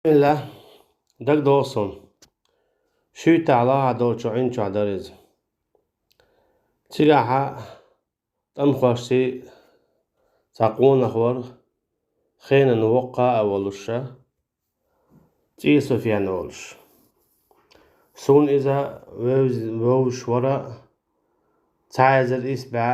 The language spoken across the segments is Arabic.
Bismillah, dag Dawson. Shuta Allah dolcho in chadariz. Tigaha tam khwasi taqun akhwar khayna nuwaqa awwalusha ti Sufyan awlush. Soon iza wawshwara taizal isba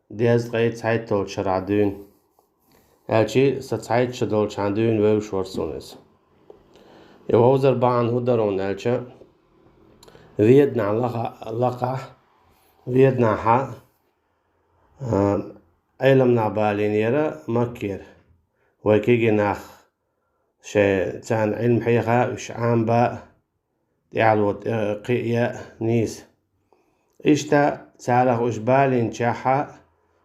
diaz qay taitol sharadun. Alchi sa tait shadol chandun wawshwar soon is. يوزر بان هدرون الچا ويدنا لقا ويدنا حا ايلمنا بالينيرا مكير وكيجي ناخ شي تان علم حيخا وش عام با يعلوت قيا نيس اشتا تارخ وش بالين چاحا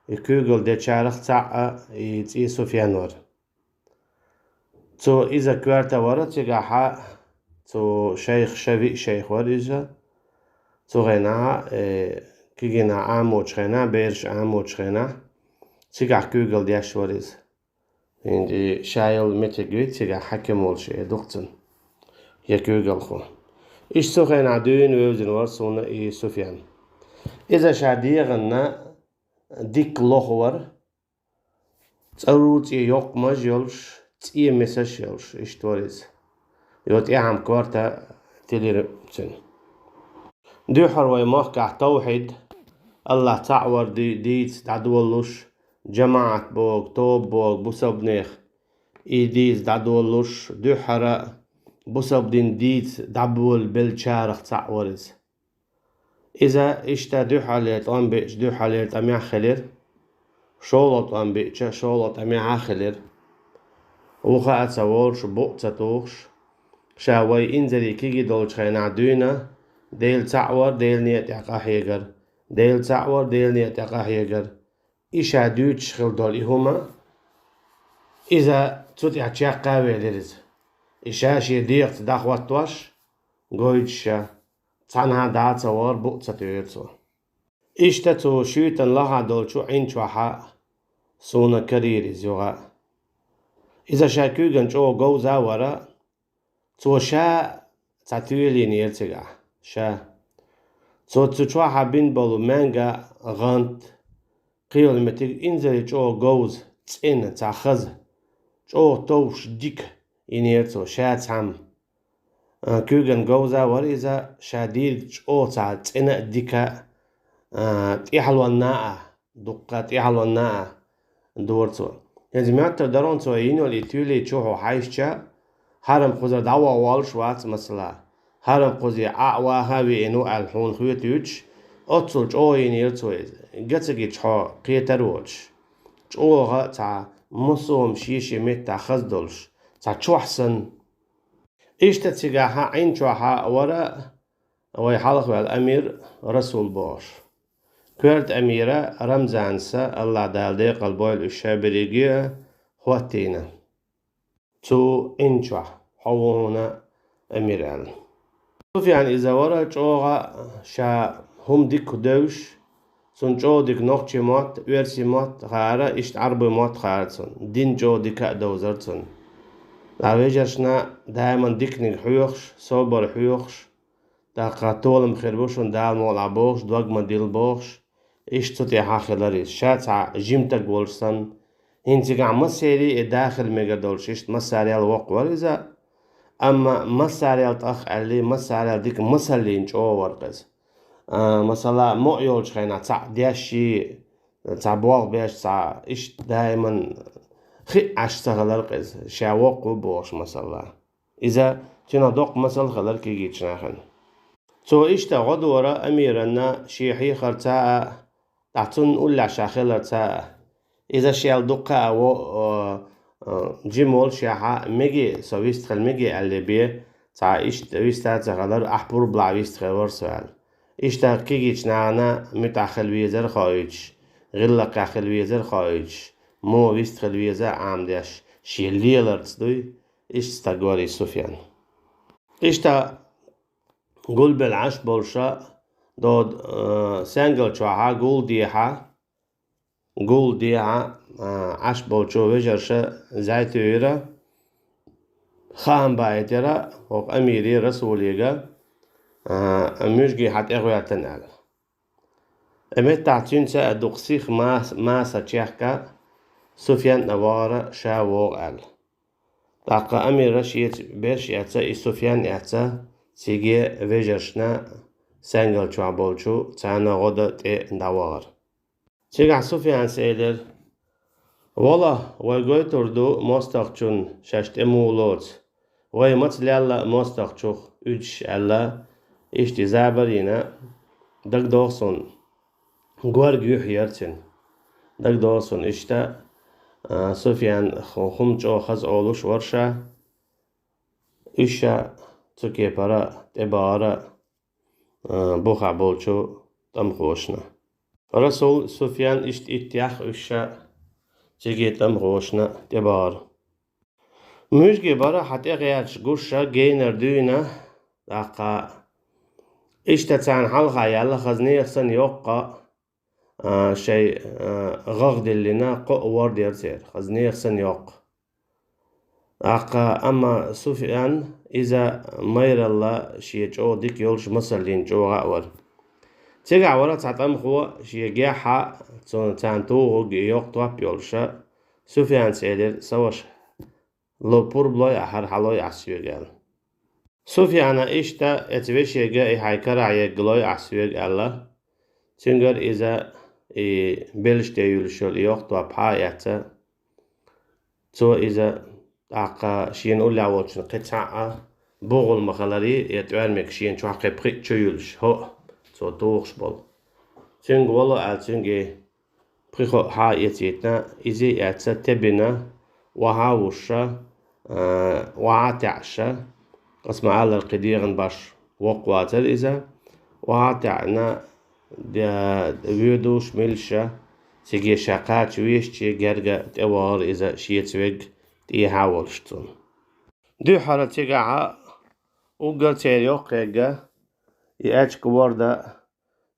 يكوغل دي چارخ تعا يتي سفيانور تو إذا كوارتا ورا تيجاحا تو شيخ شبي شيخ وريجا تو غينا كيجينا عاموش غينا بيرش عاموش غينا تيجاح كوغل دياش وريز عندي شايل متجوي تيجاح حكم والشي دقتن يا كوغل خو إيش تو غينا دوين ويوزن ورسونا إي سفيان إذا شادي غنا ديك لوخور تروت يوق مجيولش تي مساشيلش اشتوريز يوت عام كوارتا تيلي سن دو حروي موقع توحيد الله تعور ديت تعدولوش جماعة بوغ توب بوغ بوسبنيخ ديت تعدولوش دو حرا بوسبدين ديت دعبول بالشارخ تعورز إذا اشتا دو حاليت أنبيش دو حاليت أميع خلير شولط أنبيش شولط أميع خلير وخا أتصورش بوقتاتوش شاوي إنزلي كيجي دولش خينا دوينا ديل تعور ديل نيت يقاحيقر ديل تعور ديل نيت يقاحيقر إيشا دوتش خل دولي هما إذا تطيع تشاق قاوي لرز إيشا شي ديقت داخواتوش قويتشا تانها دا تصور بوقتاتو إيشتا تو شويتن لها دولشو عين شوحا سونا كريري زيوغا إذا شاكوغن جو غوزا ورا تو شا تاتويلي نيرتغا شا تو تشوا حبين بولو مانغا غانت قيل متي انزل جو غوز تين تاخذ جو توش ديك ينيرتو شا تام كوغن غوزا ورا إذا شاديد جو تا تين ديكا تيحلونا دقة تيحلونا دورتو يعني ما تقدرون تسويين ولا تولي تشوفوا حايشة هرم خوزا دعوة والش وات مثلا هرم خوزي عوا هاوي إنو الحون خويتوش أتصل أو ينير تويز جتسجي تشوا قيتروش تشوها تاع مصوم شيشي مت تاع خزدلش تاع تشوحسن إيش تتسجاها عين تشوها ورا ويحلق الأمير رسول باش كورت أميرة رمزانسا الله دالدي قلبوي الشابريجية خواتينا تو إنشوا حوونا أميرال سفيان إذا ورا جوغا شا هم ديك دوش سن جو ديك نوخشي مات ويرسي مات خارا إشت عربي مات خارتسن دين جو ديكا دوزرتسن لاويجرشنا دايما ديكنيك حيوخش صوبر حيوخش دا قاتولم خيربوشن دال مول عبوخش دوغما ديل بوخش إيش تطيع حاخلاريس شاتع جيمتك بولسن هنتيقع مسيري داخل ميقدولش إيش مساري الوق ورزا أما مساري التأخ اللي مساري ديك مسلين جو ورقز مثلا مؤيولش خينا تاع دياشي تاع بواغ بيش تاع إيش دايما خي عشتغل القز شاوق وبوش مثلا إذا تنا دوق مثل خلال كيجيتش ناخن تو إيش تغد ورا أميرنا شيحي خرتا تعطون أولا شاخلة تا إذا شيال دقة أو جيمول شيحا ميجي سويست خل ميجي اللي بيه تا إيش تويستا تغلر أحبور بلا ويست خلور سؤال إيش تا كيجيش نانا متأخل ويزر خايج غلق أخل ويزر خايج مو ويست خل ويزر عام ديش شيليلر تصدوي إيش تغوري سفيان إيش تا قول بالعش بولشا دود سانجل شوها قول ديها عش بولشو وجرشا زيتويرا خام بايترا وق أميري رسوليغا مشجي حتى إغوياتن أل أمت تعطين سا دوقسيخ ماسا تشيحكا سفيان نوارا شاوغ أل تاقا أمير رشيت بيرش يعتا سفيان يعتا تيجي فيجرشنا سانجل شوابولشو تانا غدا تي ندوار تيجع سفيان سيدر والله ويقول تردو مستقشون شاشت امولوت ويمت لألا مستقشوخ üç ألا إشتي زابرينا دك دوغسون غوار جيوح يرتن دك دوغسون إشتا سفيان خمجو خز أولوش ورشا إشا تكي برا تبارا بوخع بولشو تمخوشنا رسول سفيان إشت إتياخ إشا تيجي تمخوشنا تبار مشجي برا حتى غيرش قوشا جينر دوينا داقا إشتا تان حلقة يالا خزني يخسن يوقع شيء غغد اللينا قو ورد يرسير خزني يخسن يوقع داقا أما سفيان إذا مير الله شي جو ديك يولش مصر لين جو غاور تيجع ورا تعطم خو شي جاحة تان توغو يوق تواب يولشا سفيان سيدر سوش لو بوربلوي أحر حلوي عسيوغ سفيان إشتا اتوشيغا إحايكرا يقلوي عسيوغ الله تنجر إذا بلشتا يولشول يوق تواب حاياتا تو إذا داقا شين أولي عوالشن قطعة بوغل مخالري يتوارمك شين شو حقي بخيت شو يولش هو تو توغش بول تنج والله تنجي بخيخو ها يتيتنا إذا يأتا تبنا وهاوشا وعاتعشا اسمع على القديرن باش وقواتل إذا وعاتعنا ويدوش ملشا تيجي شاقات ويشتي جرجا توار إذا شيتوج تي هاولشتون دو حالة تيجا وقل تيريو قيجا يأتك وردا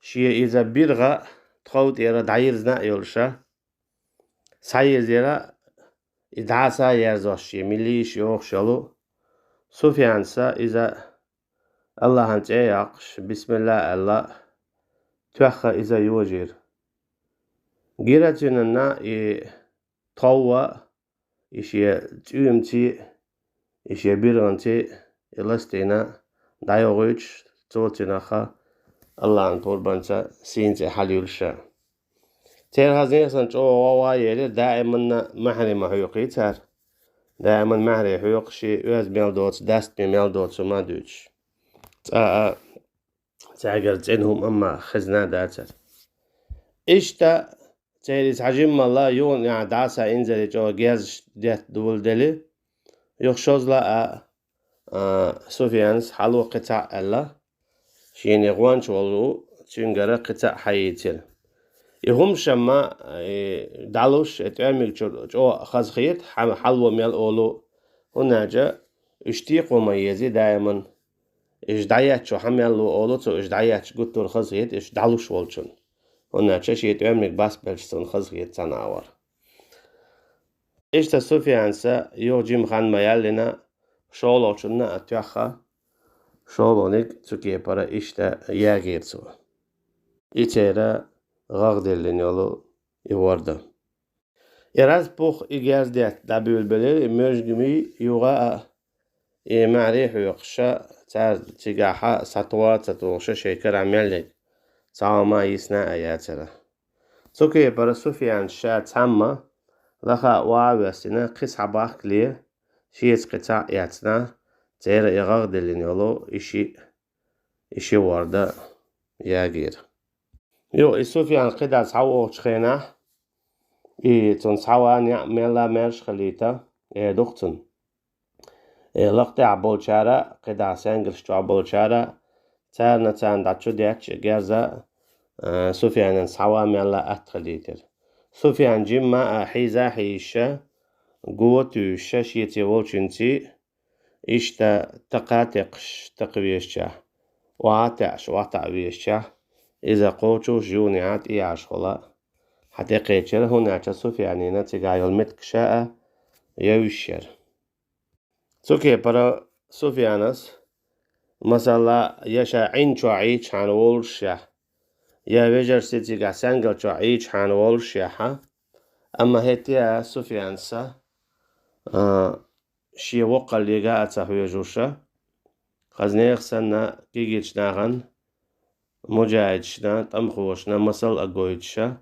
شي إذا بيرغا تخوت إيرا دعيرزنا يولشا سايزيرا إدعاسا يرزوشي مليش يوخشلو سفيانسا إذا الله هنت يقش بسم الله الله توخا إذا يوجير جيراتنا تقوى إشي تيمتي إشي بيرانتي إلاستينا دايوغيتش توتيناخا الله أنطور بانتا سينتي حليولشا تير هزين سنجو واوايلي دائما محري محيوقيتار دائما محري حيوقشي أز ميلدوت داست ميلدوت وما دوتش تاقر تنهم أما خزنا داتر إشتا تيريز حجم الله يون يعني داسا إنزل جو جاز ديت دول دلي يخشوز لا سفيانس حلو قطع الله شين يغوان شولو تنجر قطع حييتل يهم شما دالوش اتعمل جو خزخيت حلو ميل أولو هناجا اشتيق وميزي دائما إش دايات شو حملو أولو تو إش دايات قطور خزخيت إش دالوش والشون هناجا شي اتعمل باس بلشتون خزخيت تناور إشتا سفيانسا يوجيم خان ميالنا شولو شنا أتوخا شولونيك تكي برا إشتا ياغيرسو إتيرا غاغدلين يولو يوردا إراز بوخ إيجاز ديت دابيول بلير إمرجمي يوغا معريح يقشا تار تيجاحا سطوات تتوغشا شيكر عميالك تعاما يسنا آياتنا تكي برا سفيان شا تاما لخا وعوستنا قيس عباك ليه شيت قطع ياتنا تيرا إغاغدلين يولو إشي وردا ياغير يو سفيان قدا تعوغ تخينا تنصحوا ميلا مرش خليتا دختن لقطع بولشارا قدا سانجل شتوع بولشارا تارنا تان داتشو دياتش جازا سفيان نصحوا ميلا أتخليتر سفيان جمع حيزا حيشا قوتو شاشيتي والشنتي إشتا تقاتقش تقويشا وعاتعش وعتعويشا إذا قوتو جونيات إياش خلا حتى قيتشر هناك سفيانينا تقايل متكشاء يوشر سوكي برا سوفيانس مثلا يشا عين شوعيش عن وولشيا يا ويجر سيتي قا سانجل شوعيش عن وولشيا أما هيتيا سوفيانسا شي وقل لغا أتساهوية جوشا خزنيخ سنة كيجيش ناغن مجاهدشنا تمخوشنا مسل أقويتشا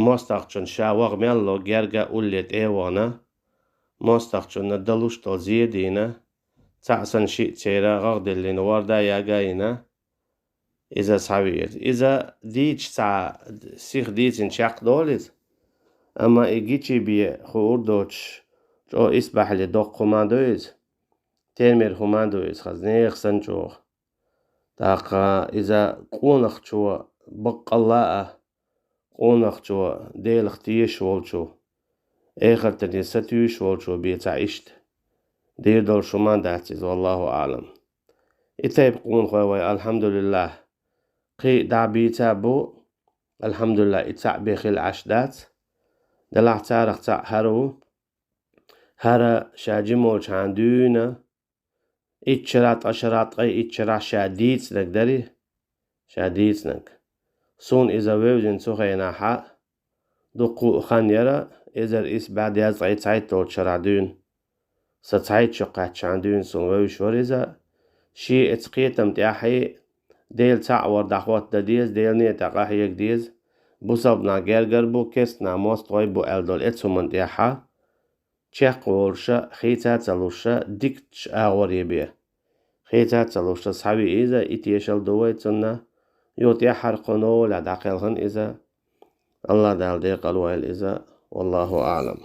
مستقشن شا وغميالو جرقا أوليت إيوانا مستقشن ندلوش تلزيدينا تعسن شيء تيرا غغد اللي نوردا ياقاينا إذا صحويت إذا ديش سا سيخ ديتين شاق دولت أما إيجيشي بي خوردوش جو إسبح لدوق خماندويز تيرمير خماندويز خزنيخ سنجوخ تاقا إذا قونخ شو بق الله قونخ شو ديلخ تيش والشو آخر تني ستيش والشو بيتعيشت دير دول شمان داتيز والله أعلم إتايب قون خوي الحمد لله قي دعبيتا بو الحمد لله إتاع بخيل عشدات دلع تارخ تاع هرو هرا شاجمول شاندونا إتشرات أشرات قي إتشرا شاديت نك داري شاديت نك سون إذا ويوزن سوخينا حا دقو خانيرا إذا إس بعد يزعي تعيد دول شرادون ستعيد شقات شاندون سون ويوش ورزا شي اتقيتم تياحي ديل تعور دخوات داديز ديل نيه تقاحيك ديز بوصبنا جرجر بو كسنا موستوي بو ألدول إتسو من تياحا تشيق ورشا خيتا تلوشا ديكتش آغوري بيه خيتا تلوشا صحابي إذا إتيشل دويتنا يوتي حرقنو لا داقلهن إذا الله دال ديق الويل إذا والله أعلم.